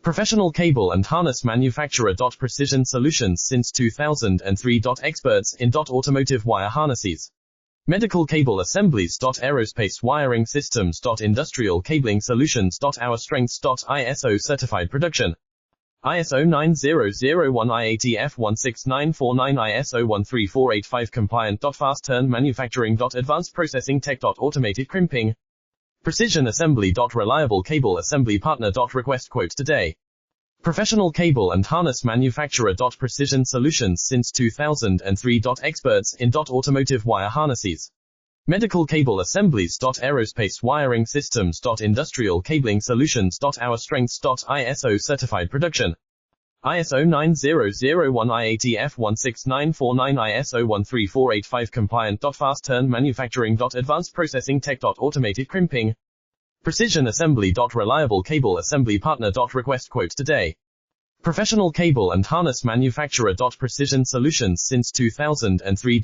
Professional cable and harness manufacturer. Precision solutions since 2003. Experts in automotive wire harnesses, medical cable assemblies. Aerospace wiring systems. Industrial cabling solutions. Our strengths. ISO certified production. ISO 9001 IATF 16949 ISO 13485 compliant. Fast turn manufacturing. Advanced processing tech. Automated crimping. Precision assembly. Reliable cable assembly partner. Request quote today. Professional cable and harness manufacturer. Precision solutions since 2003. Experts in automotive wire harnesses, medical cable assemblies. Aerospace wiring systems. Industrial cabling solutions. Our strengths. ISO certified production. ISO 9001 IATF 16949 ISO 13485 compliant. Fast turn manufacturing. Advanced processing tech. Automated crimping. Precision assembly. Reliable cable assembly partner. Request quote today. Professional cable and harness manufacturer. Precision solutions since 2003.